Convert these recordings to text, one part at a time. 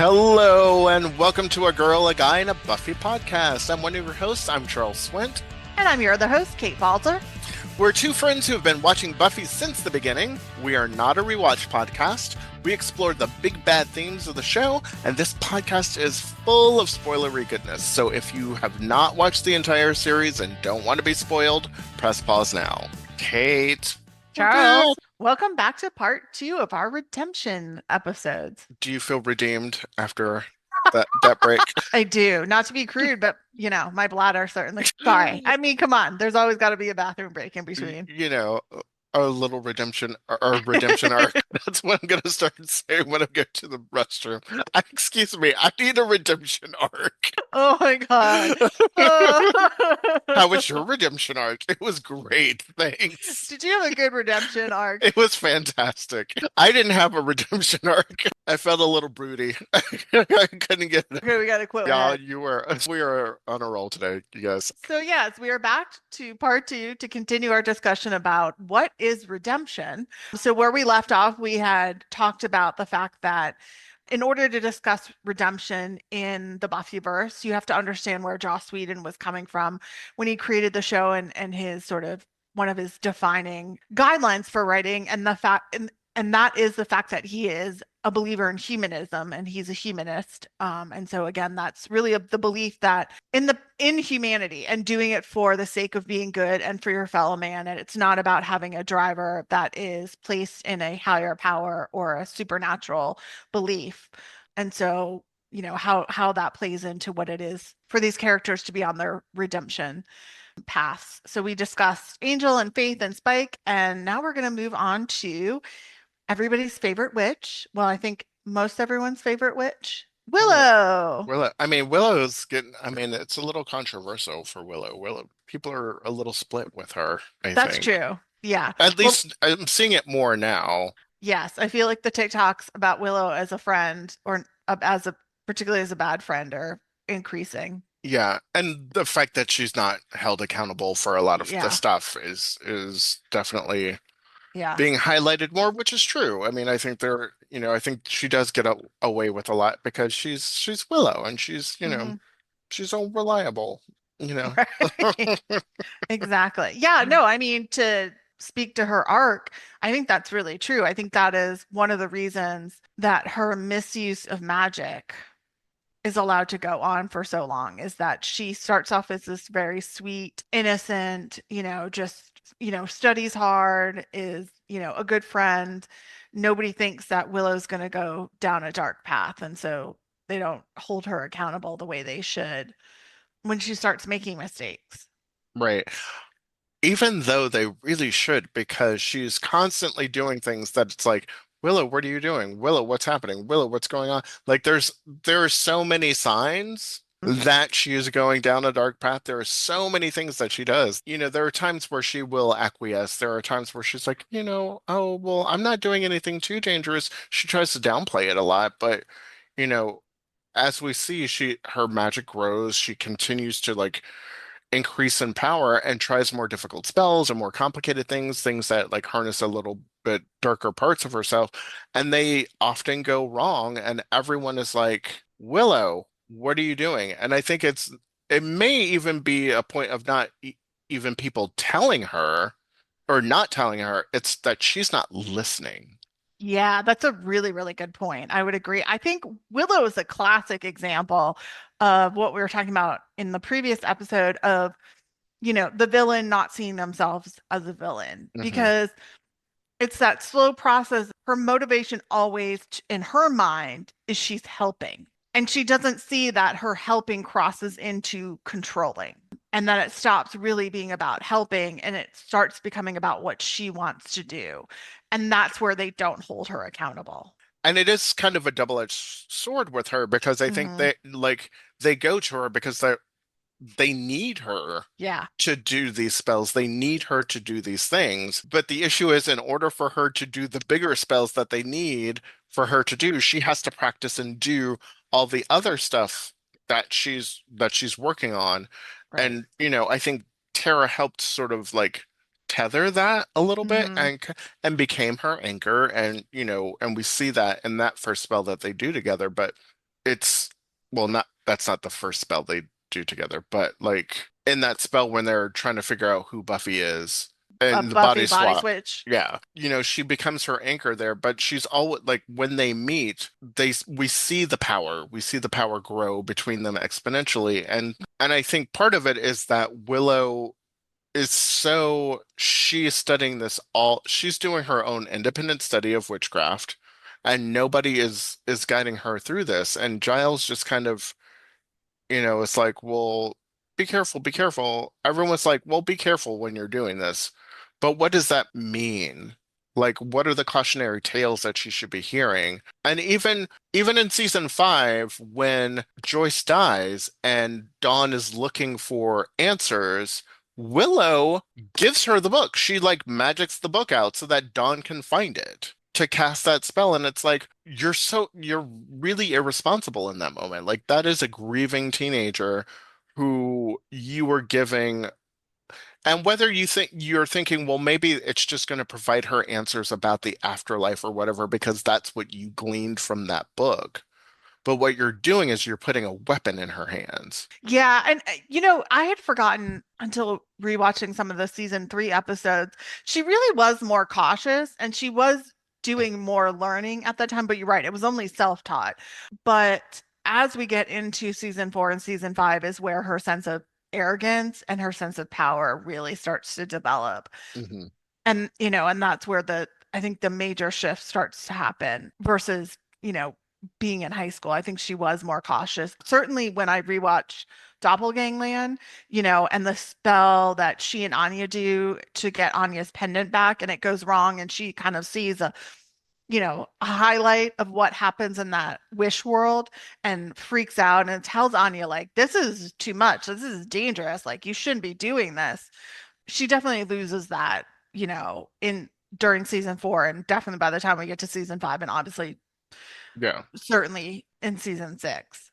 Hello, and welcome to A Girl, a Guy, and a Buffy podcast. I'm one of your hosts. I'm Charles Swint. And I'm your other host, Kate Balzer. We're two friends who have been watching Buffy since the beginning. We are not a rewatch podcast. We explore the big bad themes of the show, and this podcast is full of spoilery goodness. So if you have not watched the entire series and don't want to be spoiled, press pause now. Kate. Charles, welcome back to part 2 of our redemption episodes. Do you feel redeemed after that break? I do. Not to be crude, but, my bladder certainly. Sorry. I mean, come on. There's always got to be a bathroom break in between. A little redemption or redemption arc. That's what I'm going to start saying when I go to the restroom. Excuse me, I need a redemption arc. Oh my God. How was your redemption arc? It was great, thanks. Did you have a good redemption arc? It was fantastic. I didn't have a redemption arc. I felt a little broody. I couldn't get it. Okay, we got to quit. Yeah, we are on a roll today, you guys. So yes, we are back to part 2 to continue our discussion about what is redemption. So where we left off, we had talked about the fact that in order to discuss redemption in the Buffyverse, you have to understand where Joss Whedon was coming from when he created the show and his sort of one of his defining guidelines for writing, and that is the fact that he is a believer in humanism and he's a humanist. And so again, that's really the belief that in humanity and doing it for the sake of being good and for your fellow man. And it's not about having a driver that is placed in a higher power or a supernatural belief. And so, how that plays into what it is for these characters to be on their redemption paths. So we discussed Angel and Faith and Spike, and now we're going to move on to everybody's favorite witch. Well, I think most everyone's favorite witch, Willow. It's a little controversial for Willow. People are a little split with her, I That's think. true. Yeah. At least I'm seeing it more now. Yes. I feel like the TikToks about Willow as a friend or particularly as a bad friend are increasing. Yeah, and the fact that she's not held accountable for a lot of the stuff is definitely being highlighted more, which is true. I mean, I think I think she does get away with a lot because she's Willow and she's she's unreliable, Right. Exactly. Yeah, no, I mean, to speak to her arc, I think that's really true. I think that is one of the reasons that her misuse of magic is allowed to go on for so long, is that she starts off as this very sweet, innocent, studies hard, is, a good friend. Nobody thinks that Willow's going to go down a dark path. And so they don't hold her accountable the way they should when she starts making mistakes. Right. Even though they really should, because she's constantly doing things that it's like, Willow, what are you doing? Willow, what's happening? Willow, what's going on? Like there are so many signs that she is going down a dark path. There are so many things that she does. There are times where she will acquiesce. There are times where she's like, oh, well, I'm not doing anything too dangerous. She tries to downplay it a lot, but as we see, her magic grows. She continues to like increase in power and tries more difficult spells and more complicated things that like harness a little bit darker parts of herself, and they often go wrong, and everyone is like, Willow, what are you doing? And I think it may even be a point of not even people telling her or not telling her, it's that she's not listening. Yeah, that's a really, really good point. I would agree. I think Willow is a classic example of what we were talking about in the previous episode of, the villain not seeing themselves as a villain, because it's that slow process. Her motivation always in her mind is she's helping. And she doesn't see that her helping crosses into controlling, and that it stops really being about helping and it starts becoming about what she wants to do. And that's where they don't hold her accountable. And it is kind of a double-edged sword with her, because I think they go to her because they need her to do these spells. They need her to do these things. But the issue is, in order for her to do the bigger spells that they need for her to do, she has to practice and do all the other stuff that she's working on. Right. And, I think Tara helped sort of like tether that a little bit and became her anchor. And, and we see that in that first spell that they do together. But it's well, not that's not the first spell they do together, but like in that spell when they're trying to figure out who Buffy is and the body Buffy body swap. switch. Yeah, she becomes her anchor there, but she's always like when they meet, we see the power. We see the power grow between them exponentially, and I think part of it is that Willow is she's studying this all she's doing her own independent study of witchcraft, and nobody is guiding her through this, and Giles just kind of it's like, well, be careful, be careful. Everyone's like, well, be careful when you're doing this, but what does that mean? Like, what are the cautionary tales that she should be hearing? And even in season 5, when Joyce dies and Dawn is looking for answers, Willow gives her the book. She like magics the book out so that Dawn can find it to cast that spell. And it's like, you're really irresponsible in that moment. Like, that is a grieving teenager who you were giving. And whether you're thinking, well, maybe it's just going to provide her answers about the afterlife or whatever, because that's what you gleaned from that book. But what you're doing is you're putting a weapon in her hands. Yeah, and I had forgotten until rewatching some of the season 3 episodes. She really was more cautious and she was doing more learning at that time, but you're right, it was only self-taught. But as we get into season 4 and season 5 is where her sense of arrogance and her sense of power really starts to develop. Hmm. And that's where I think the major shift starts to happen versus, being in high school. I think she was more cautious. Certainly when I rewatch Doppelgangland, and the spell that she and Anya do to get Anya's pendant back and it goes wrong and she kind of sees a highlight of what happens in that wish world and freaks out and tells Anya like this is too much. This is dangerous. Like you shouldn't be doing this. She definitely loses that, in during season 4 and definitely by the time we get to season 5 and obviously Yeah. certainly in season 6.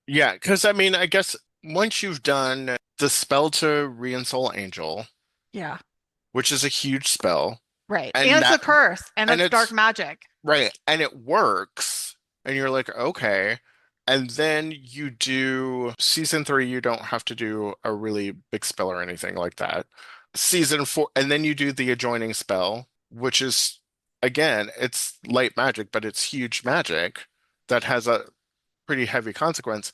Yeah, because I mean, I guess once you've done the spell to re-ensoul Angel, Yeah, which is a huge spell, right. and And it's a that curse and and it's dark it's magic. right, and it works, and you're like, okay. And then you do season 3, you don't have to do a really big spell or anything like that. Season 4, and then you do the adjoining spell, which is again, it's light magic, but it's huge magic that has a pretty heavy consequence.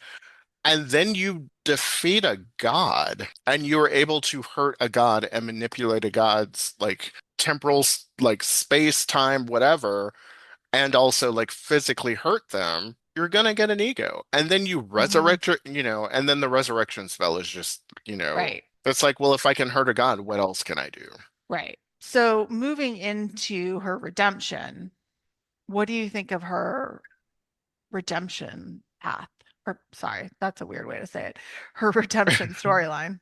And then you defeat a god, and you're able to hurt a god and manipulate a god's like temporal, like space, time, whatever, and also like physically hurt them. You're gonna get an ego. And then you Hmm. resurrect, and then the resurrection spell is just, Right, it's like, well, if I can hurt a god, what else can I do? right. So moving into her redemption, what do you think of her redemption path? Or sorry, that's a weird way to say it. Her redemption storyline.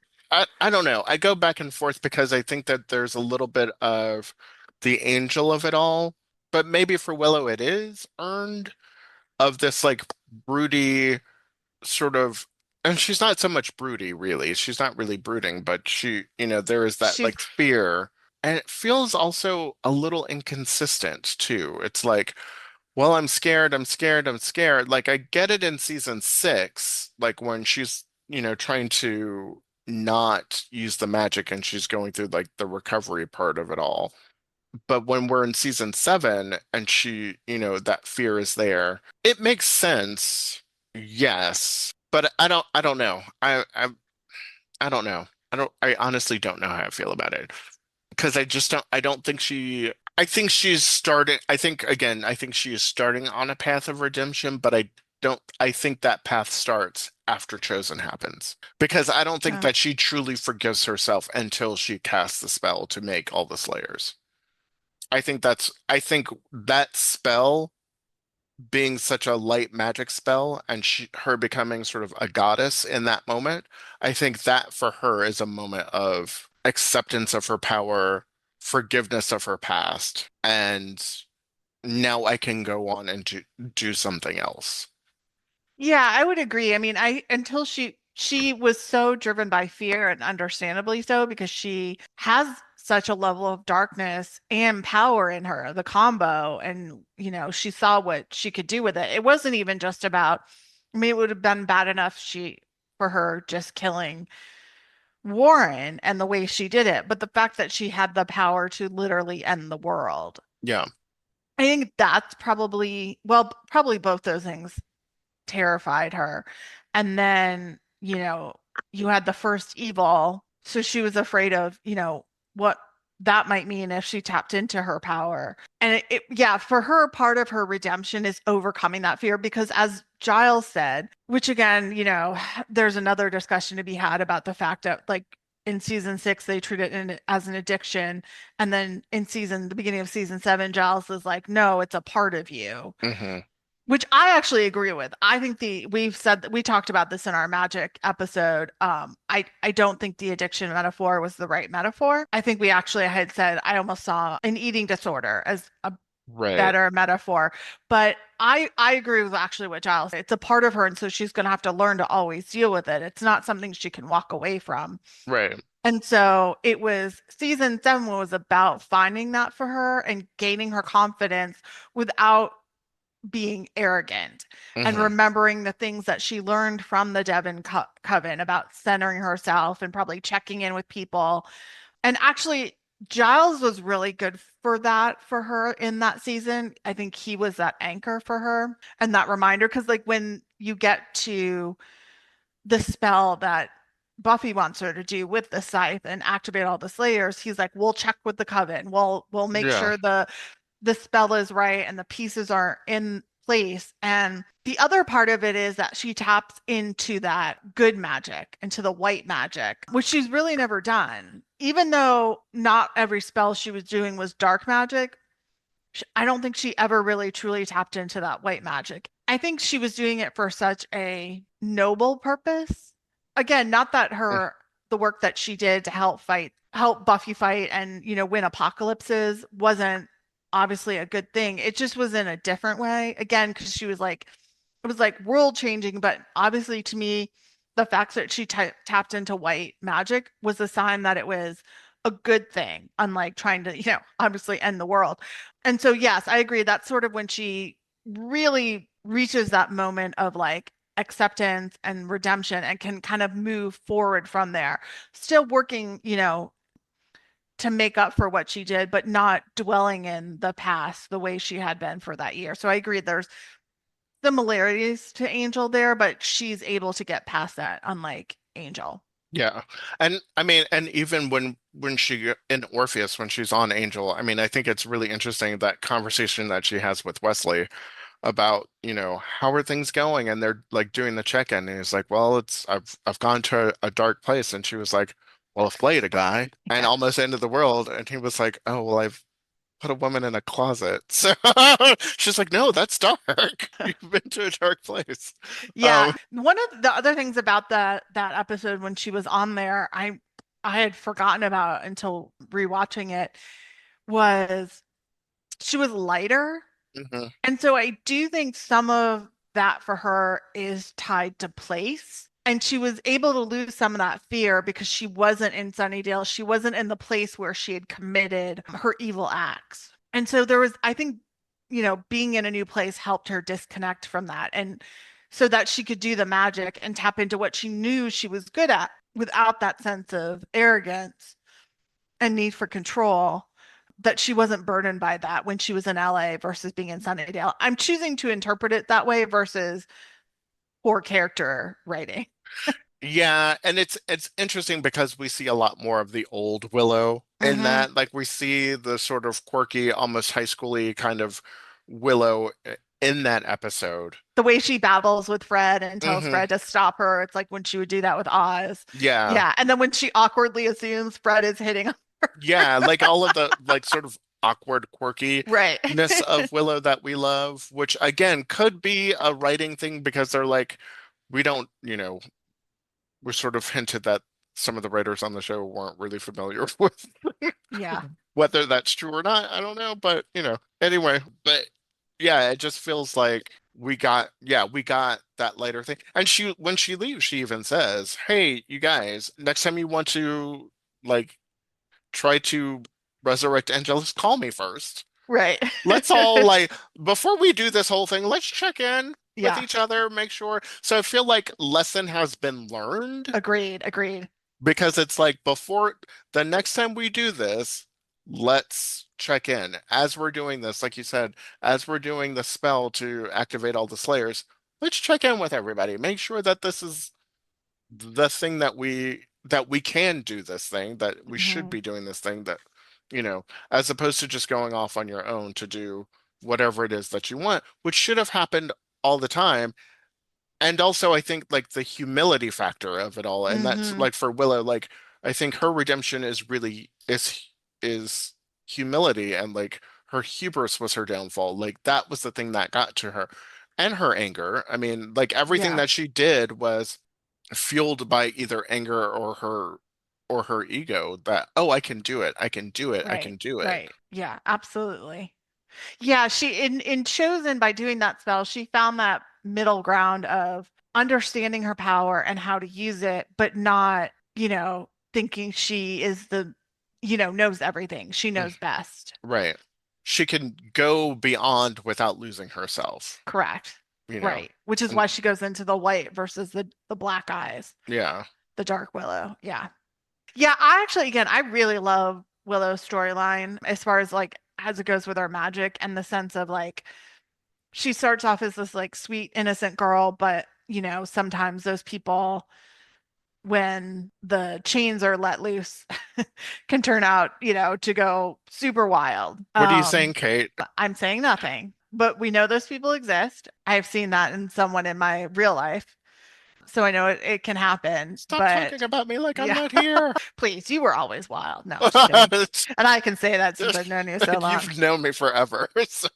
I don't know. I go back and forth because I think that there's a little bit of the angel of it all, but maybe for Willow it is earned of this like broody sort of, and she's not so much broody really. She's not really brooding, but there is that She's like fear, and it feels also a little inconsistent too. It's like, well, I'm scared, I'm scared, I'm scared. Like I get it in season 6, like when she's, trying to not use the magic and she's going through like the recovery part of it all. But when we're in season 7 and she, that fear is there, it makes sense. Yes. But I don't know. I don't know. I honestly don't know how I feel about it. Because I don't think I think she's starting, I think, again, I think she is starting on a path of redemption, but I think that path starts after Chosen happens. Because I don't think uh, that she truly forgives herself until she casts the spell to make all the Slayers. I think that spell being such a light magic spell and her becoming sort of a goddess in that moment, I think that for her is a moment of acceptance of her power, forgiveness of her past, and now I can go on and do something else. yeah, I would agree. I mean, I until she was so driven by fear and understandably so because she has such a level of darkness and power in her, the combo. And, she saw what she could do with it. It wasn't even just about, I mean, it would have been bad enough for her just killing Warren and the way she did it, but the fact that she had the power to literally end the world. Yeah. I think that's probably, well, probably both those things terrified her. And then, you had the first evil. So she was afraid of, what that might mean if she tapped into her power. And yeah, for her, part of her redemption is overcoming that fear because as Giles said, which again, there's another discussion to be had about the fact that like in season 6, they treat it as an addiction. And then the beginning of season 7, Giles is like, no, it's a part of you. Hmm. Which I actually agree with. I think we've said that we talked about this in our magic episode. I don't think the addiction metaphor was the right metaphor. I think we actually had said I almost saw an eating disorder as a Right. better metaphor. But I agree with actually what Giles said. It's a part of her, and so she's going to have to learn to always deal with it. It's not something she can walk away from. Right. And so it was season 7 was about finding that for her and gaining her confidence without being arrogant and Hmm. remembering the things that she learned from the Coven about centering herself and probably checking in with people. And actually, Giles was really good for that for her in that season. I think he was that anchor for her and that reminder. Because, like, when you get to the spell that Buffy wants her to do with the scythe and activate all the Slayers, he's like, "We'll check with the Coven. We'll make Yeah. sure the spell is right and the pieces are in place." And the other part of it is that she taps into that good magic, into the white magic, which she's really never done. Even though not every spell she was doing was dark magic, I don't think she ever really truly tapped into that white magic. I think she was doing it for such a noble purpose. Again, not that the work that she did to help Buffy fight and, win apocalypses wasn't obviously a good thing. It just was in a different way. Again, because she was like, it was like world changing, but obviously to me, the fact that she tapped into white magic was a sign that it was a good thing, unlike trying to, obviously end the world. And so, yes, I agree. That's sort of when she really reaches that moment of like acceptance and redemption and can kind of move forward from there. Still working, to make up for what she did, but not dwelling in the past the way she had been for that year. So I agree there's similarities to Angel there, but she's able to get past that, unlike Angel. Yeah. And I mean, and even when she in Orpheus, when she's on Angel, I mean, I think it's really interesting that conversation that she has with Wesley about, how are things going? And they're like doing the check-in, and he's like, well, I've gone to a dark place. And she was like, well, I've played a guy and Yeah. almost ended the world. And he was like, oh, well, I've put a woman in a closet. So she's like, no, that's dark. You've been to a dark place. Yeah. Um, One of the other things about that episode when she was on there, I had forgotten about until rewatching it, was she was lighter. mhm. And so I do think some of that for her is tied to place. And she was able to lose some of that fear because she wasn't in Sunnydale. She wasn't in the place where she had committed her evil acts. And so there was, I think, being in a new place helped her disconnect from that. And so that she could do the magic and tap into what she knew she was good at without that sense of arrogance and need for control, that she wasn't burdened by that when she was in LA versus being in Sunnydale. I'm choosing to interpret it that way versus poor character writing. Yeah, and it's interesting because we see a lot more of the old Willow in Hmm. that. Like we see the sort of quirky, almost high schooly kind of Willow in that episode. The way she babbles with Fred and tells Hmm. Fred to stop her, it's like when she would do that with Oz. Yeah. Yeah. And then when she awkwardly assumes Fred is hitting on her. Yeah, like all of the like sort of awkward Right. quirkiness of Willow that we love, which again could be a writing thing because they're like, we don't, we're sort of hinted that some of the writers on the show weren't really familiar with Yeah. whether that's true or not. I don't know, but anyway, but yeah, it just feels like we got that lighter thing. And when she leaves, she even says, "Hey, you guys, next time you want to like try to resurrect Angelus, call me first. Right. Let's all like before we do this whole thing, let's check in with Yeah. each other, make sure. So I feel like lesson has been learned Agreed. Agreed. because it's like before the next time we do this, let's check in. As we're doing this, like you said, as we're doing the spell to activate all the Slayers, let's check in with everybody. Make sure that this is the thing that we can do this thing, that we should Mhm. be doing this thing, that as opposed to just going off on your own to do whatever it is that you want, which should have happened all the time. And also I think like the humility factor of it all, and that's Mhm. like for Willow, like I think her redemption is really is humility, and like her hubris was her downfall. Like that was the thing that got to her. And her anger. I mean, like everything Yeah. that she did was fueled by either anger or her ego, that, oh, I can do it. I can do it. I Right. can do it. Right. Yeah, absolutely. Yeah, she in Chosen, by doing that spell, she found that middle ground of understanding her power and how to use it, but not, thinking she is knows everything. She Mm, knows best. right. She can go beyond without losing herself, Correct. you know. Right. Which is why And she goes into the white versus the black eyes, yeah. the dark Willow. Yeah. Yeah, I actually, again, I really love Willow's storyline as far as like as it goes with her magic and the sense of like she starts off as this like sweet, innocent girl, but sometimes those people, when the chains are let loose, can turn out, to go super wild. What are you saying, Kate? I'm saying nothing, but we know those people exist. I've seen that in someone in my real life. So I know it can happen, Stop talking but about me like I'm yeah, not here. please, you were always wild. No, just kidding. And I can say that since I've known you so long. You've known me forever, so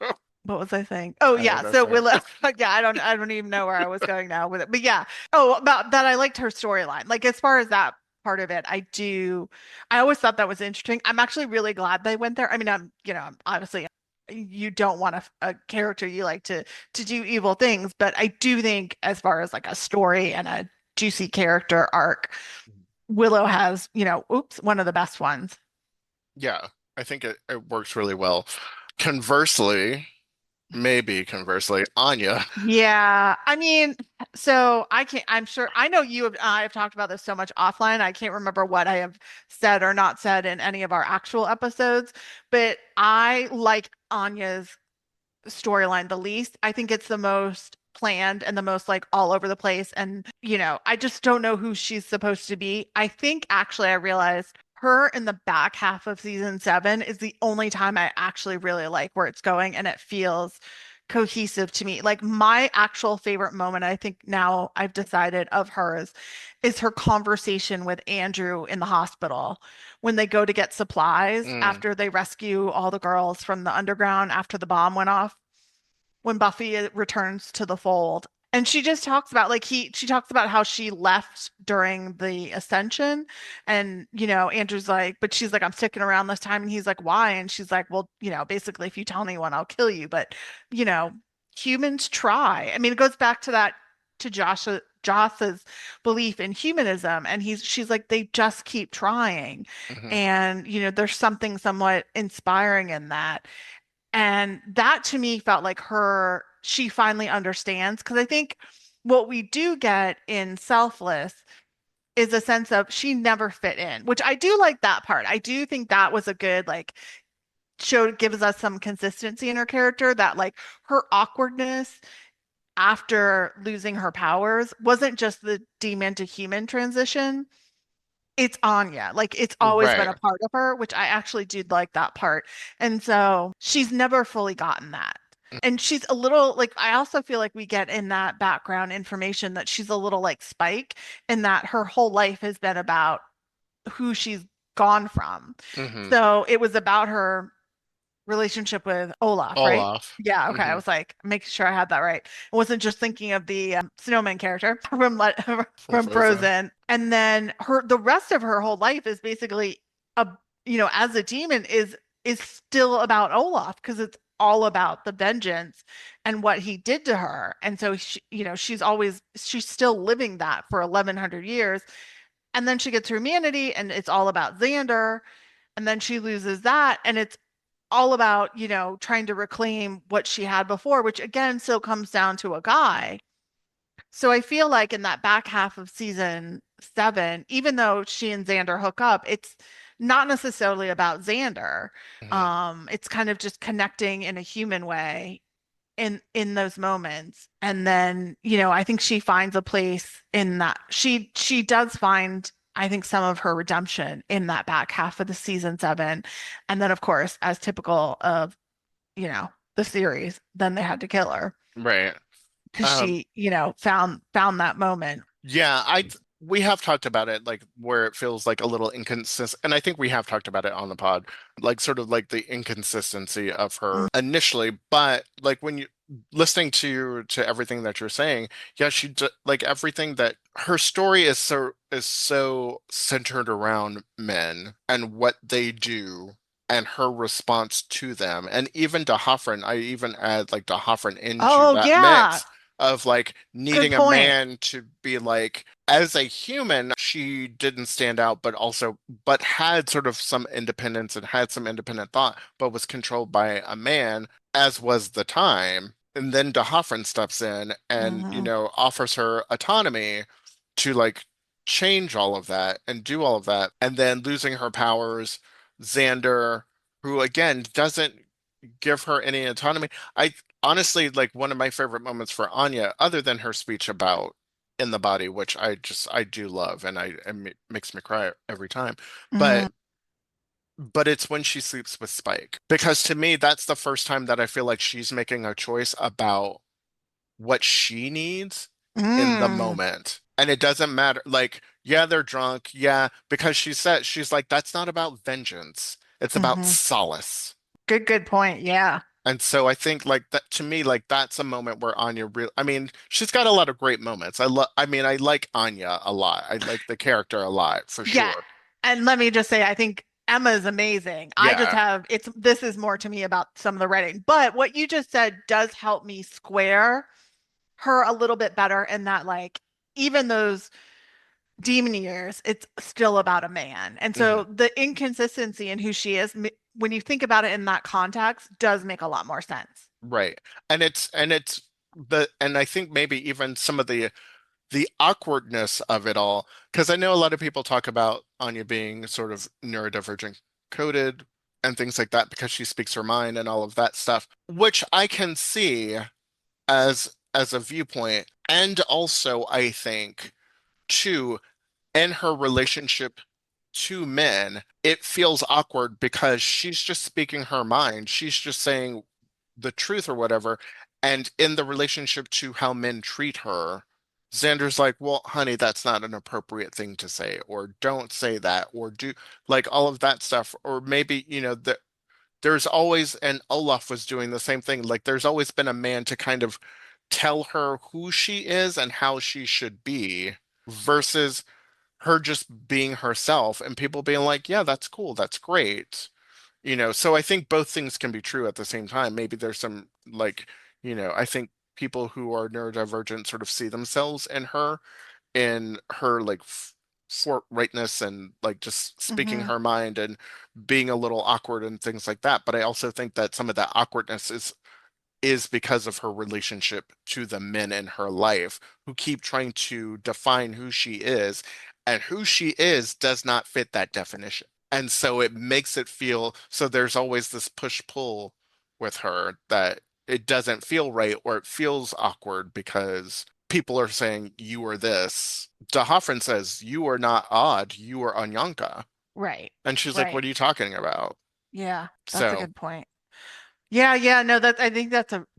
What was I saying? Oh I don't yeah, know, so Kate. Willow. Yeah, I don't even know where I was going now with it. But yeah. Oh, about that, I liked her storyline. Like as far as that part of it, I do. I always thought that was interesting. I'm actually really glad they went there. I mean, obviously you don't want a character you like to do evil things, but I do think as far as like a story and a juicy character arc, Willow has, oops, one of the best ones. Yeah, I think it works really well. Conversely, maybe conversely, Anya. Yeah, I mean, so I can't, I'm sure, I know you and I have talked about this so much offline. I can't remember what I have said or not said in any of our actual episodes, but I like Anya's storyline the least. I think it's the most planned and the most like all over the place. And, I just don't know who she's supposed to be. I think actually I realized her in the back half of season 7 is the only time I actually really like where it's going and it feels cohesive to me. Like my actual favorite moment, I think now I've decided of hers is her conversation with Andrew in the hospital when they go to get supplies Mm. after they rescue all the girls from the underground after the bomb went off, when Buffy returns to the fold. And she just talks about like she talks about how she left during the ascension. And, Andrew's like, but she's like, I'm sticking around this time. And he's like, why? And she's like, well, basically, if you tell anyone, I'll kill you. But, you know, humans try. I mean, it goes back to that, to Joss's belief in humanism. And she's like, they just keep trying. Hmm. And, there's something somewhat inspiring in that. And that to me felt like she finally understands. Because I think what we do get in Selfless is a sense of she never fit in, which I do like that part. I do think that was a good, like, show, gives us some consistency in her character, that, like, her awkwardness after losing her powers wasn't just the demon to human transition. It's Anya. Like it's always been Right. a part of her, which I actually did like that part. And so she's never fully gotten that. And she's a little like, I also feel like we get in that background information that she's a little like Spike, in that her whole life has been about who she's gone from. Hmm. So it was about her relationship with Olaf, right? Olaf. Yeah, okay. I Hmm. was like making sure I had that right. I wasn't just thinking of the snowman character From from Frozen. Frozen. And then the rest of her whole life is basically a as a demon is still about Olaf, because it's all about the vengeance and what he did to her. And so she's still living that for 1100 years. And then she gets her humanity and it's all about Xander. and then she loses that, and it's all about, trying to reclaim what she had before, which again still comes down to a guy. So I feel like in that back half of season 7, even though she and Xander hook up, it's not necessarily about Xander. Mhm. It's kind of just connecting in a human way in those moments. And then, I think she finds a place in that. She does find, I think, some of her redemption in that back half of the season 7. And then, of course, as typical of, the series, then they had to kill her Right. because Um, she, found that moment. yeah, we have talked about it, like where it feels like a little inconsistent, and I think we have talked about it on the pod, like sort of like the inconsistency of her initially, but like when you listening to everything that you're saying, yeah, like everything that her story is so centered around men and what they do. And her response to them, and even DeHoffrin, I even add like DeHoffrin into Oh, that yeah. mix of like Good needing a point. man to be like, as a human, she didn't stand out, but had sort of some independence and had some independent thought, but was controlled by a man, as was the time. And then De Hoffman steps in and, Hmm. offers her autonomy to like change all of that and do all of that. And then losing her powers, Xander, who again doesn't give her any autonomy. I honestly like one of my favorite moments for Anya, other than her speech about in the body, which I do love, and it makes me cry every time. Hmm. But it's when she sleeps with Spike, because to me that's the first time that I feel like she's making a choice about what she needs in the Mm. moment. And it doesn't matter. Like, yeah, they're drunk. Yeah, because she's like, that's not about vengeance. It's about Hmm. solace. Good point. Yeah. And so I think like that to me, like that's a moment where Anya real I mean, she's got a lot of great moments. I mean, I like Anya a lot. I like the character a lot for Yeah. sure. And let me just say, I think Emma is amazing. I just Yeah. have this is more to me about some of the writing. But what you just said does help me square her a little bit better in that, like, even those demon years, it's still about a man. And so Hmm. the inconsistency in who she is, when you think about it in that context, does make a lot more sense. Right. And it's and I think maybe even some of the awkwardness of it all, because I know a lot of people talk about Anya being sort of neurodivergent coded and things like that because she speaks her mind and all of that stuff, which I can see as a viewpoint. And also I think too, in her relationship to men, it feels awkward because she's just speaking her mind. She's just saying the truth or whatever. And in the relationship to how men treat her, Xander's like, well, honey, that's not an appropriate thing to say, or don't say that, or do like all of that stuff. Or maybe, there's always, and Olaf was doing the same thing. Like there's always been a man to kind of tell her who she is and how she should be versus her just being herself and people being like, yeah, that's cool, that's great. So I think both things can be true at the same time. Maybe there's some like, I think people who are neurodivergent sort of see themselves in her like forthrightness and like just speaking Hmm. her mind and being a little awkward and things like that. But I also think that some of that awkwardness is because of her relationship to the men in her life who keep trying to define who she is, and who she is does not fit that definition. And so it makes it feel so there's always this push-pull with her that it doesn't feel right or it feels awkward because people are saying you are this. DeHoffrin says you are not odd, you are Anyanka. Right. And she's like, Right. what are you talking about? Yeah, that's a So, good point. Yeah, yeah, no, I think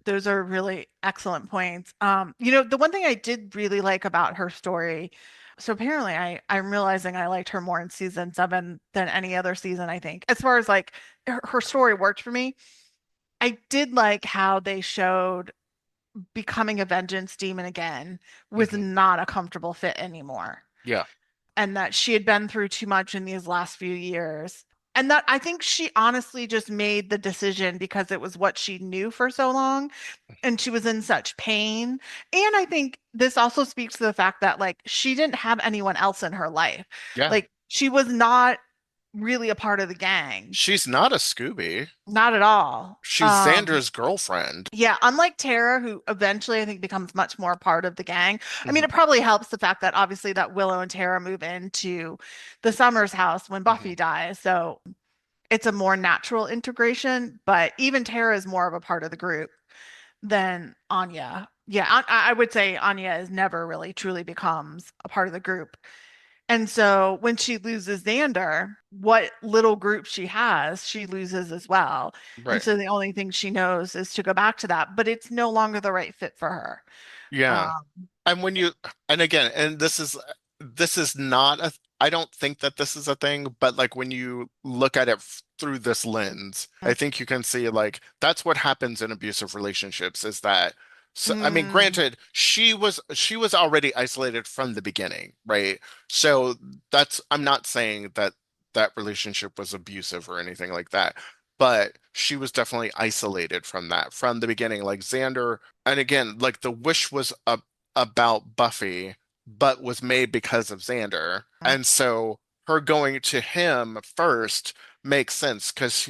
those are really excellent points. The one thing I did really like about her story, so apparently I'm realizing I liked her more in season 7 than any other season, I think. As far as like her story worked for me, I did like how they showed becoming a vengeance demon again was mhm. not a comfortable fit anymore, Yeah, and that she had been through too much in these last few years. And that I think she honestly just made the decision because it was what she knew for so long, and she was in such pain. And I think this also speaks to the fact that like she didn't have anyone else in her life. yeah, Like she was not really a part of the gang. She's not a Scooby. Not at all. She's Xander's girlfriend. Yeah, unlike Tara, who eventually I think becomes much more a part of the gang. I mean, Hmm. it probably helps the fact that obviously that Willow and Tara move into the Summers house when Hmm. Buffy dies. So it's a more natural integration, but even Tara is more of a part of the group than Anya. Yeah, I would say Anya is never really truly becomes a part of the group. And so when she loses Xander, what little group she has, she loses as well. And Right. so the only thing she knows is to go back to that, but it's no longer the right fit for her. Yeah. Um, And when you, and again, and this is not a, I don't think that this is a thing, but like when you look at it through this lens, I think you can see like that's what happens in abusive relationships is that, so, I mean, mm, granted, she was already isolated from the beginning, right? So that's, I'm not saying that that relationship was abusive or anything like that, but she was definitely isolated from that from the beginning. Like Xander, and again, like the wish was about Buffy, but was made because of Xander. And so her going to him first makes sense because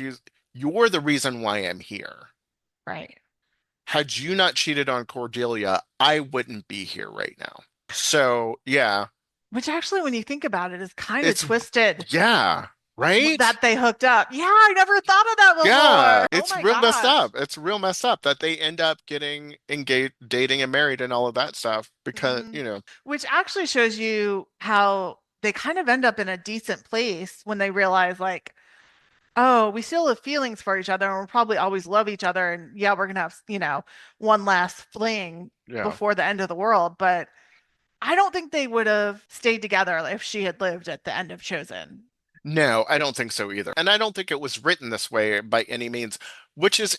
you're the reason why I'm here. right. Had you not cheated on Cordelia, I wouldn't be here right now. So yeah, Which actually, when you think about it, is kind of it's twisted yeah, right? that they hooked up. Yeah, I never thought of that Yeah, before. Oh it's my real messed gosh. up. It's real messed up that they end up getting engaged, dating and married and all of that stuff because, Mhm. Which actually shows you how they kind of end up in a decent place when they realize, like, oh, we still have feelings for each other and we'll probably always love each other. And yeah, we're gonna have, one last fling yeah. before the end of the world. But I don't think they would have stayed together if she had lived at the end of Chosen. No, I don't think so either. And I don't think it was written this way by any means, which is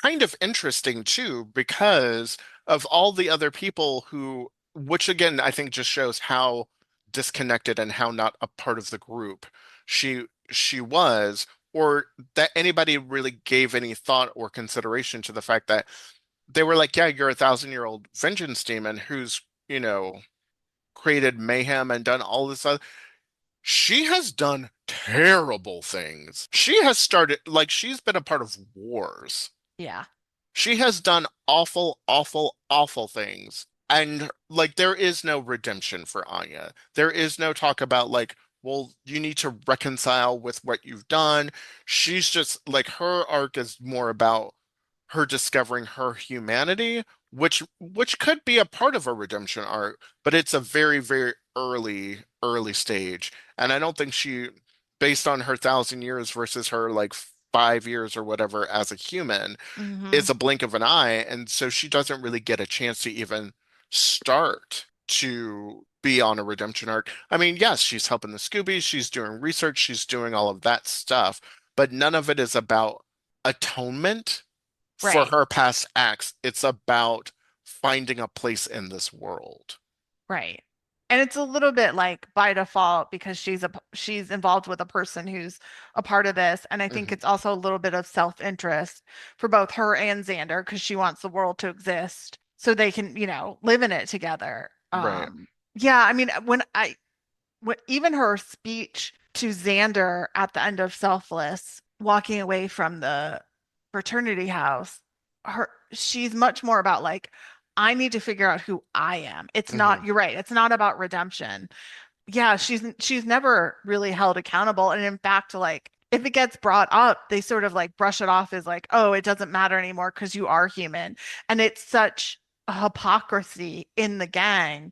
kind of interesting too, because of all the other people who, which again, I think just shows how disconnected and how not a part of the group she was, or that anybody really gave any thought or consideration to the fact that they were like, yeah, you're a 1,000-year-old vengeance demon who's, created mayhem and done all this other she has done terrible things. She has started, like, she's been a part of wars. Yeah. She has done awful, awful, awful things. And, like, there is no redemption for Anya. There is no talk about, like, well, you need to reconcile with what you've done. She's just, like, her arc is more about her discovering her humanity, which could be a part of a redemption arc, but it's a very, very early, early stage. And I don't think she, based on her 1,000 years versus her like 5 years or whatever as a human, Hmm. is a blink of an eye. And so she doesn't really get a chance to even start to be on a redemption arc. I mean, yes, she's helping the Scoobies, she's doing research, she's doing all of that stuff, but none of it is about atonement for Right. her past acts. It's about finding a place in this world. Right. And it's a little bit like by default because she's involved with a person who's a part of this. And I think Hmm. it's also a little bit of self-interest for both her and Xander because she wants the world to exist so they can, live in it together. Right. Yeah, I mean, when even her speech to Xander at the end of Selfless, walking away from the fraternity house, she's much more about like, I need to figure out who I am. It's Hmm. not, you're right, it's not about redemption. Yeah, she's never really held accountable. And in fact, like if it gets brought up, they sort of like brush it off as like, oh, it doesn't matter anymore because you are human. And it's such a hypocrisy in the gang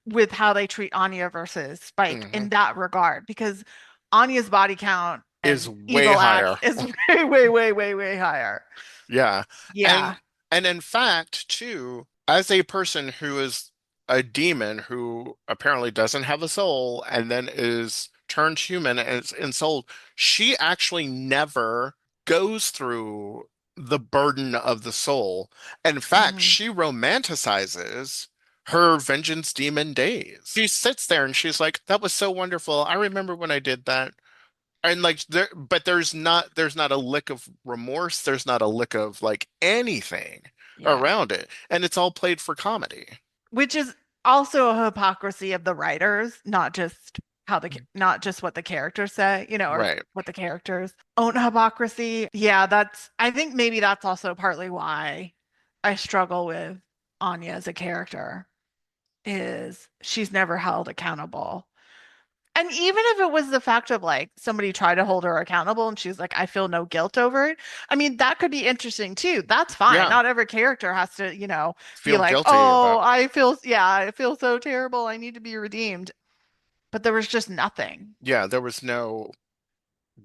with how they treat Anya versus Spike Hmm. in that regard, because Anya's body count Is and way evil acts higher. is way, way, way, way, way higher. Yeah. Yeah. And and in fact, too, as a person who is a demon who apparently doesn't have a soul and then is turned human and is ensouled, she actually never goes through the burden of the soul. In fact, Mhm. she romanticizes her vengeance demon days. She sits there and she's like, that was so wonderful. I remember when I did that. And like there, but there's not a lick of remorse. There's not a lick of like anything Yeah. around it. And it's all played for comedy. Which is also a hypocrisy of the writers, not just. how not just what the characters say, or Right. what the characters own hypocrisy. Yeah, I think maybe that's also partly why I struggle with Anya as a character is she's never held accountable. And even if it was the fact of like somebody tried to hold her accountable and she's like, I feel no guilt over it. I mean, that could be interesting too. That's fine. Yeah. Not every character has to, be Feel like, guilty oh, about. yeah, I feel so terrible. I need to be redeemed. But there was just nothing. Yeah, there was no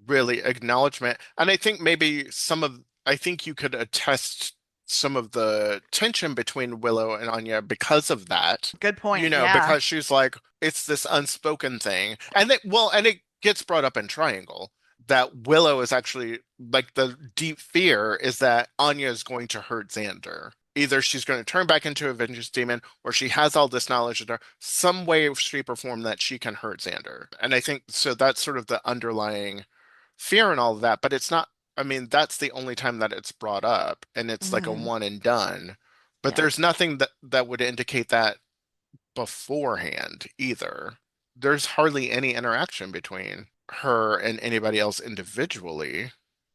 really acknowledgement. And I think maybe I think you could attest some of the tension between Willow and Anya because of that. Good point. Yeah. Because she's like, it's this unspoken thing. And it gets brought up in Triangle that Willow is actually like the deep fear is that Anya is going to hurt Xander. Either she's going to turn back into a vengeance demon or she has all this knowledge in her, some way, shape, or form that she can hurt Xander. And I think so that's sort of the underlying fear and all of that, but it's not, I mean, that's the only time that it's brought up, and it's like a Hmm. one and done. But Yeah. there's nothing that would indicate that beforehand either. There's hardly any interaction between her and anybody else individually.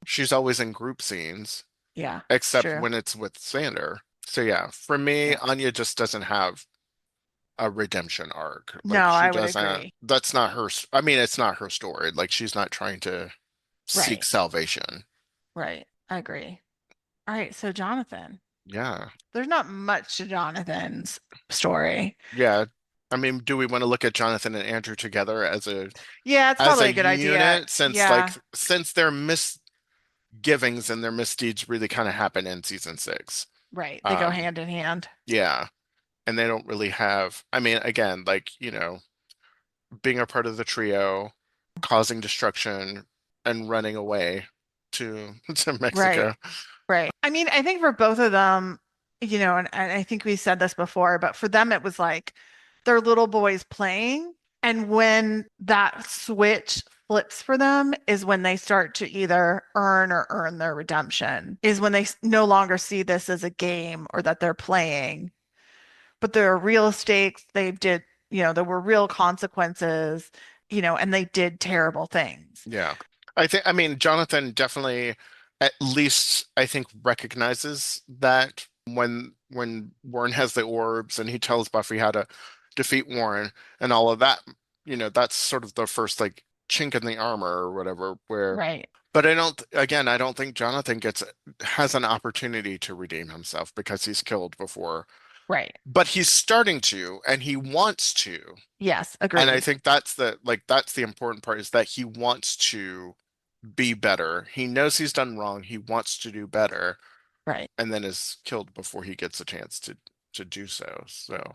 She's always in group scenes, Yeah. It's except true. when it's with Xander. So yeah, for me, Yeah. Anya just doesn't have a redemption arc. No, Like she I would doesn't, agree. that's not her, I mean, it's not her story. Like she's not trying to seek Right. salvation. Right. I agree. All right. So, Jonathan, Yeah. there's not much to Jonathan's story. Yeah. I mean, do we want to look at Jonathan and Andrew together Yeah, it's as probably a a good idea. unit since Yeah. their misgivings and their misdeeds really kind of happen in season 6. Right. They go Um hand in hand. yeah, and they don't really have I mean again, being a part of the trio, causing destruction and running away to to Right. Mexico. Right. I mean, I think for both of them, and I think we said this before, but for them, it was like they're little boys playing. And when that switch flips for them is when they start to either earn their redemption, is when they no longer see this as a game or that they're playing, but there are real stakes. There were real consequences, and they did terrible things. Yeah. I mean, Jonathan definitely at least I think recognizes that when Warren has the orbs and he tells Buffy how to defeat Warren and all of that, that's sort of the first like chink in the armor or whatever where Right. but I don't think Jonathan has an opportunity to redeem himself because he's killed before. Right. But he's starting to and he wants to. Yes, And I agreed. think that's the important part is that he wants to be better. He knows he's done wrong. He wants to do better, Right. and then is killed before he gets a chance to do so. So,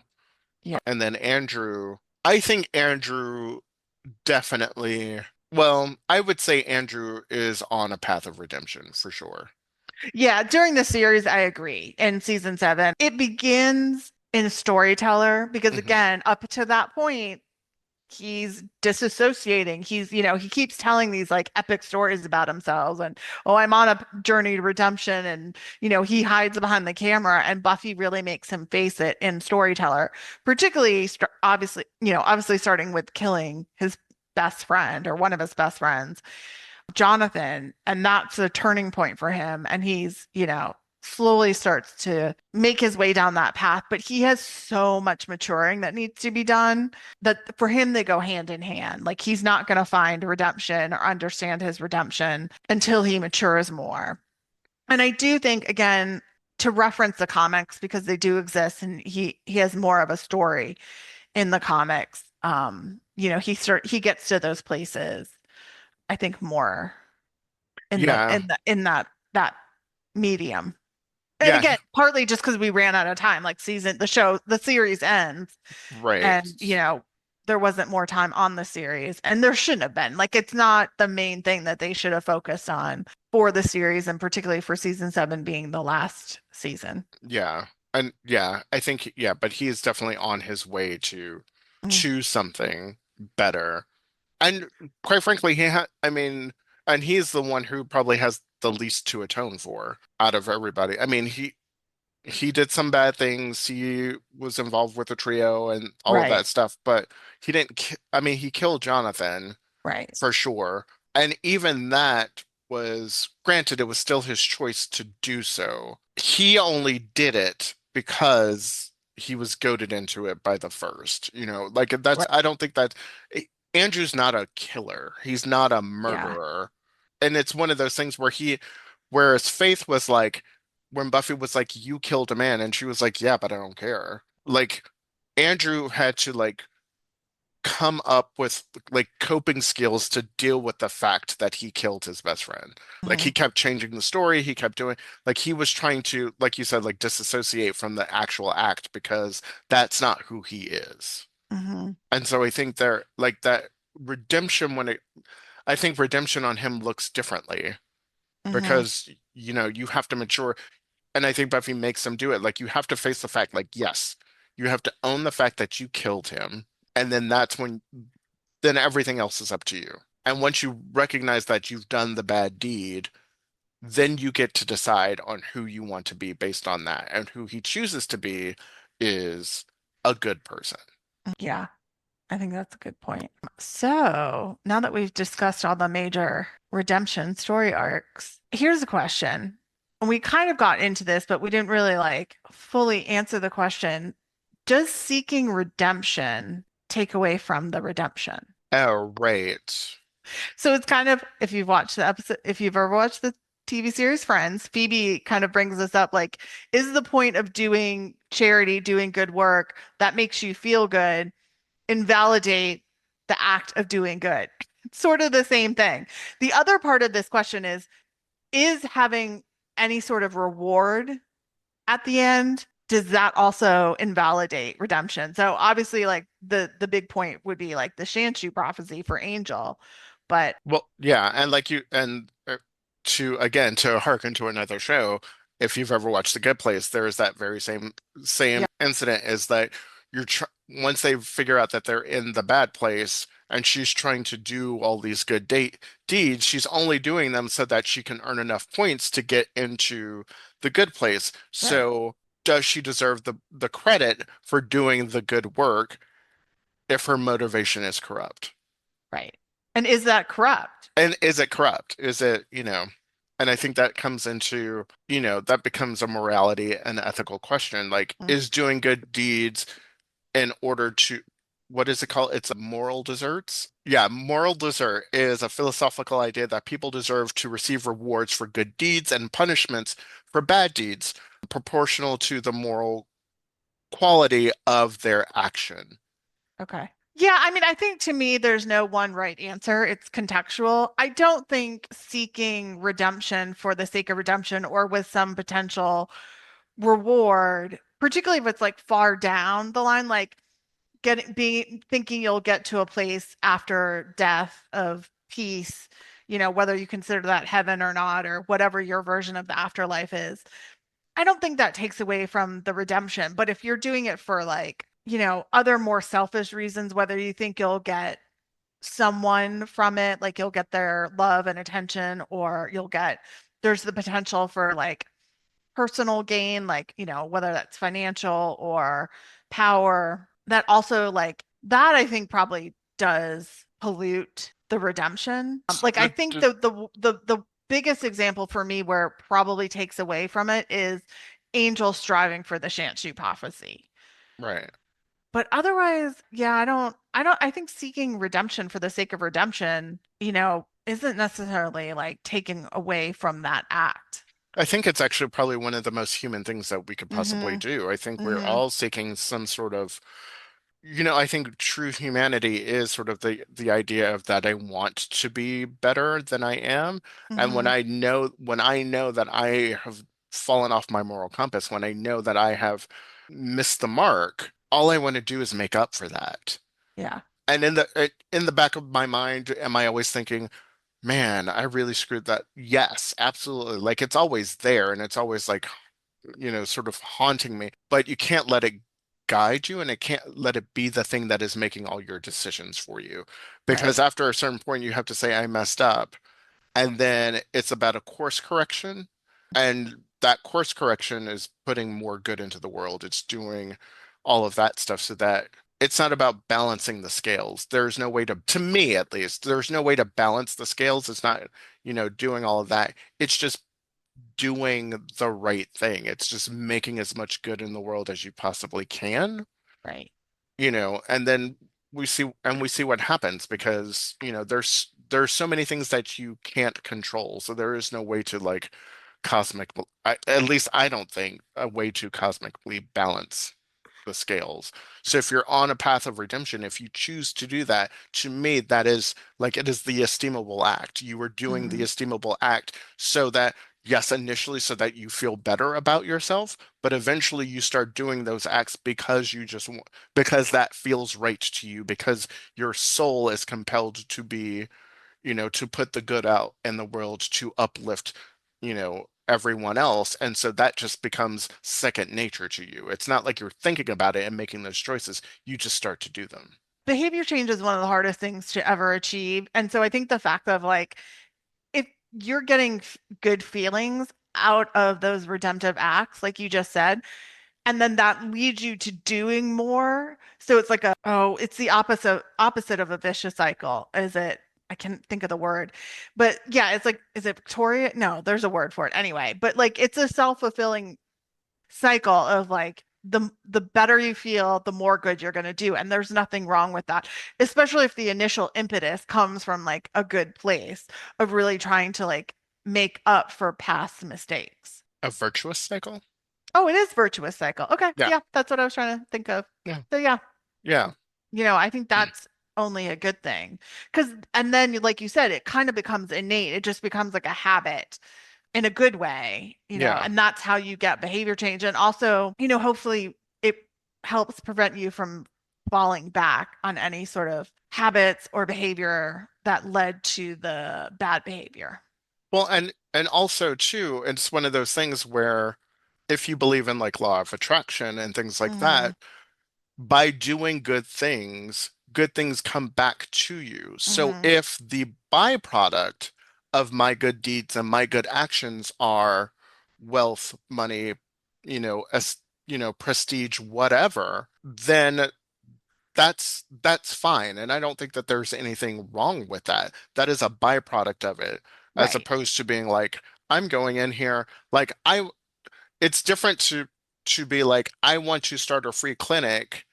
Yeah. and then I think Andrew definitely, well, I would say Andrew is on a path of redemption for sure. Yeah, during the series, I agree. In season 7, it begins in storyteller because Hmm. again, up to that point, he's disassociating. He keeps telling these like epic stories about himself and, oh, I'm on a journey to redemption. And, he hides behind the camera and Buffy really makes him face it in storyteller, particularly obviously starting with killing his best friend or one of his best friends. Jonathan, and that's a turning point for him. And he's, slowly starts to make his way down that path, but he has so much maturing that needs to be done that for him, they go hand in hand. Like he's not going to find redemption or understand his redemption until he matures more. And I do think, again, to reference the comics because they do exist and he has more of a story in the comics. He gets to those places I think more Yeah, in that medium. And yeah, again, partly just because we ran out of time, like the series ends, right. and there wasn't more time on the series, and there shouldn't have been. Like it's not the main thing that they should have focused on for the series, and particularly for season 7 being the last season. Yeah. And yeah, I think, yeah, but he is definitely on his way to Mm. choose something better. And quite frankly, I mean, and he's the one who probably has the least to atone for out of everybody. I mean, he did some bad things. He was involved with the trio and all of Right. that stuff, but he didn't. I mean, he killed Jonathan Right. for sure. And even that was, granted, it was still his choice to do so. He only did it because he was goaded into it by the first. Like Right. I don't think that Andrew's not a killer. He's not a Yeah. murderer. And it's one of those things whereas Faith was like, when Buffy was like, you killed a man, and she was like, yeah, but I don't care. Like, Andrew had to like come up with like coping skills to deal with the fact that he killed his best friend. Like Hmm. he kept changing the story, he kept doing like he was trying to, like you said, like disassociate from the actual act because that's not who he is. Hmm. And so I think there like that redemption when it I think redemption on him looks differently Hmm. because you have to mature, and I think Buffy makes him do it. Like you have to face the fact, like, yes, you have to own the fact that you killed him, and then everything else is up to you. And once you recognize that you've done the bad deed, then you get to decide on who you want to be based on that. And who he chooses to be is a good person. Yeah. I think that's a good point. So now that we've discussed all the major redemption story arcs, here's a question. And we kind of got into this, but we didn't really like fully answer the question. Does seeking redemption take away from the redemption? Oh, right. So it's kind of, if you've watched the episode, if you've ever watched the TV series Friends, Phoebe kind of brings this up like, is the point of doing charity, doing good work that makes you feel good, invalidate the act of doing good? It's sort of the same thing. The other part of this question is having any sort of reward at the end, does that also invalidate redemption? So obviously, like the big point would be like the Shanshu prophecy for Angel, but Well, yeah, and like you, and to again to hearken to another show, if you've ever watched The Good Place, there is that very same yeah, incident. Is that once they figure out that they're in the bad place, and she's trying to do all these good deeds, she's only doing them so that she can earn enough points to get into the good place. right, So, does she deserve the credit for doing the good work if her motivation is corrupt? right. And is that corrupt? And is it corrupt? Is it, and I think that comes into, that becomes a morality and ethical question. Like, Mm. is doing good deeds in order to, what is it called? It's a moral deserts. Yeah, moral desert is a philosophical idea that people deserve to receive rewards for good deeds and punishments for bad deeds proportional to the moral quality of their action. Okay. Yeah, I mean, I think to me, there's no one right answer. It's contextual. I don't think seeking redemption for the sake of redemption or with some potential reward, particularly if it's like far down the line, like getting being thinking you'll get to a place after death of peace, whether you consider that heaven or not, or whatever your version of the afterlife is. I don't think that takes away from the redemption. But if you're doing it for like, other more selfish reasons, whether you think you'll get someone from it, like you'll get their love and attention, or there's the potential for like personal gain, like, whether that's financial or power, that also like that I think probably does pollute the redemption. Like I think the biggest example for me where it probably takes away from it is Angel striving for the Shanshu prophecy. Right. But otherwise, yeah, I think seeking redemption for the sake of redemption, isn't necessarily like taking away from that act. I think it's actually probably one of the most human things that we could possibly Hmm. do. I think we're Hmm. all seeking some sort of, I think true humanity is sort of the idea of that I want to be better than I am. And Hmm. when I know that I have fallen off my moral compass, when I know that I have missed the mark, all I want to do is make up for that. Yeah. And in the back of my mind, am I always thinking, man, I really screwed that. Yes, absolutely. Like it's always there and it's always like, sort of haunting me, but you can't let it guide you and it can't let it be the thing that is making all your decisions for you. Because Right. after a certain point, you have to say, I messed up. And then it's about a course correction. And that course correction is putting more good into the world. It's doing all of that stuff so that it's not about balancing the scales. There's no way to me at least, there's no way to balance the scales. It's not, doing all of that. It's just doing the right thing. It's just making as much good in the world as you possibly can, Right. and then we see what happens because, there's so many things that you can't control. So there is no way to like at least I don't think a way to cosmically balance the scales. So if you're on a path of redemption, if you choose to do that, to me, that is like it is the esteemable act. You are doing the Hmm. esteemable act so that, yes, initially so that you feel better about yourself, but eventually you start doing those acts because because that feels right to you, because your soul is compelled to be, to put the good out in the world, to uplift, everyone else. And so that just becomes second nature to you. It's not like you're thinking about it and making those choices. You just start to do them. Behavior change is one of the hardest things to ever achieve. And so I think the fact of like, if you're getting good feelings out of those redemptive acts, like you just said, and then that leads you to doing more. So it's like it's the opposite of a vicious cycle. Is it? I can't think of the word, but yeah, it's like, is it Victoria? No, there's a word for it anyway. But like, it's a self-fulfilling cycle of like the better you feel, the more good you're going to do, and there's nothing wrong with that, especially if the initial impetus comes from like a good place of really trying to like make up for past mistakes. A virtuous cycle? Oh, it is virtuous cycle. Okay. Yeah. Yeah, that's what I was trying to think of. Yeah. So yeah, Yeah. I think that's only a good thing. Because, and then, like you said, it kind of becomes innate. It just becomes like a habit in a good way, Yeah. and that's how you get behavior change. And also, hopefully it helps prevent you from falling back on any sort of habits or behavior that led to the bad behavior. Well, and also too, it's one of those things where if you believe in like law of attraction and things like Hmm. that, by doing good things come back to you. So Hmm. if the byproduct of my good deeds and my good actions are wealth, money, as prestige, whatever, then that's fine. And I don't think that there's anything wrong with that. That is a byproduct of it, as Right. opposed to being like, I'm going in here, like it's different to be like, I want to start a free clinic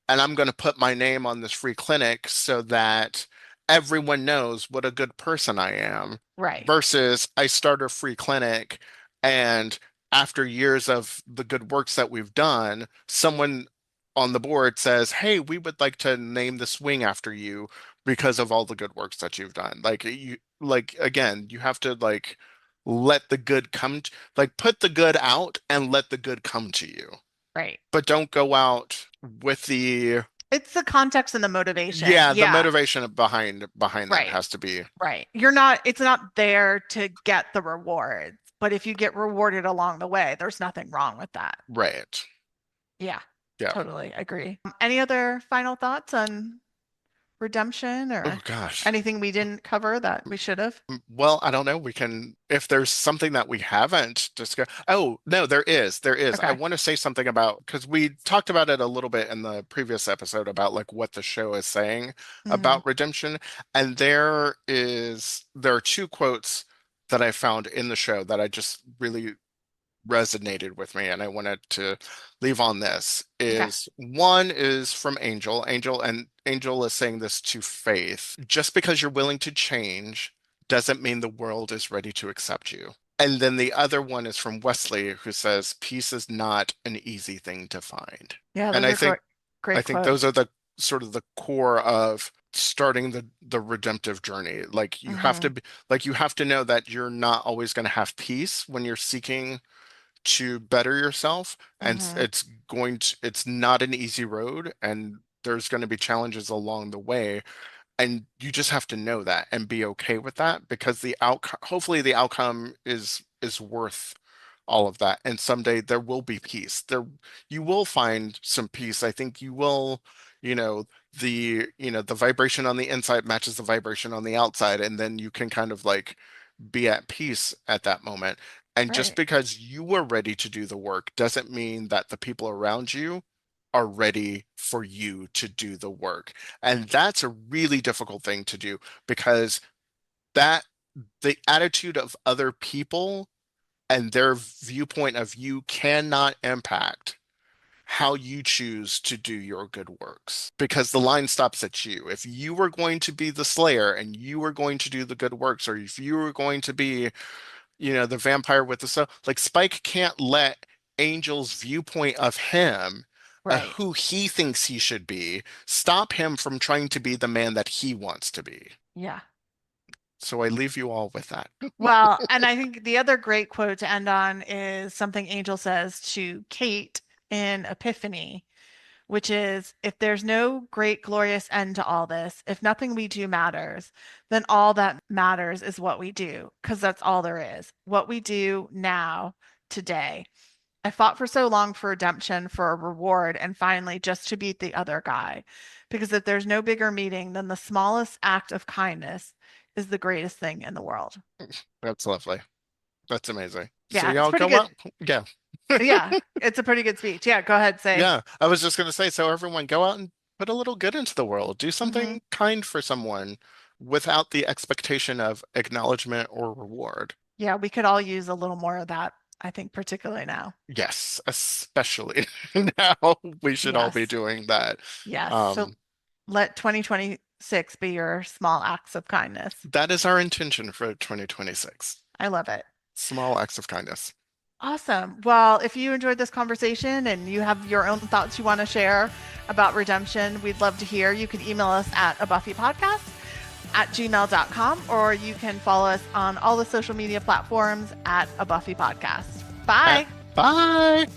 and I'm going to put my name on this free clinic so that everyone knows what a good person I am, Right. versus I start a free clinic and after years of the good works that we've done, someone on the board says, "Hey, we would like to name this wing after you because of all the good works that you've done." Like again, you have to like let the good like put the good out and let the good come to you, Right. but don't go out with the It's the context and the motivation. yeah, the Yeah. motivation behind that Right. has to be Right. It's not there to get the rewards, but if you get rewarded along the way, there's nothing wrong with that. right. Yeah, Yeah. totally agree. Any other final thoughts on redemption Oh or gosh. anything we didn't cover that we should have? Well, I don't know. We can, if there's something that we haven't discussed. Oh, no, there is. There is. I Okay. want to say something about, because we talked about it a little bit in the previous episode about like what the show is saying Hmm. about redemption. And there are two quotes that I found in the show that I just really resonated with me and I wanted to leave on this. Okay. Is one is from Angel is saying this to Faith. Just because you're willing to change doesn't mean the world is ready to accept you. And then the other one is from Wesley, who says peace is not an easy thing to find. Yeah, And those I are think I great think those are quotes. the sort of the core of starting the redemptive journey. Like you have to Hmm. be, like you have to know that you're not always going to have peace when you're seeking to better yourself, and Hmm. it's not an easy road, and there's going to be challenges along the way, and you just have to know that and be okay with that, because the outcome, hopefully the outcome is worth all of that, and someday there will be peace there. You will find some peace. I think you will, you know the vibration on the inside matches the vibration on the outside, and then you can kind of like be at peace at that moment. And just Right. because you were ready to do the work doesn't mean that the people around you are ready for you to do the work. And that's a really difficult thing to do because that the attitude of other people and their viewpoint of you cannot impact how you choose to do your good works because the line stops at you. If you were going to be the Slayer and you were going to do the good works, or if you were going to be, the vampire with the soul, like Spike can't let Angel's viewpoint of him, Right. who he thinks he should be, stop him from trying to be the man that he wants to be. Yeah. So I leave you all with that. Well, and I think the other great quote to end on is something Angel says to Kate in Epiphany, which is, if there's no great, glorious end to all this, if nothing we do matters, then all that matters is what we do, because that's all there is. What we do now, today. I fought for so long for redemption, for a reward, and finally just to beat the other guy. Because if there's no bigger meaning, then the smallest act of kindness is the greatest thing in the world. That's lovely. That's amazing. So Yeah, it's y'all pretty go good. out. Yeah. Yeah, it's a pretty good speech. Yeah, go ahead, say. Yeah. I was just going to say, so everyone go out and put a little good into the world. Do Hmm. something kind for someone without the expectation of acknowledgement or reward. Yeah, we could all use a little more of that, I think, particularly now. Yes, especially now we should all be Yes, doing that. yes. So Um, let 2026 be your small acts of kindness. that is our intention for 2026. I love it. Small acts of kindness. Awesome. Well, if you enjoyed this conversation and you have your own thoughts you want to share about redemption, we'd love to hear. You can email us at a Buffy podcast at gmail.com, or you can follow us on all the social media platforms at a Buffy podcast. Uh, Bye. Bye.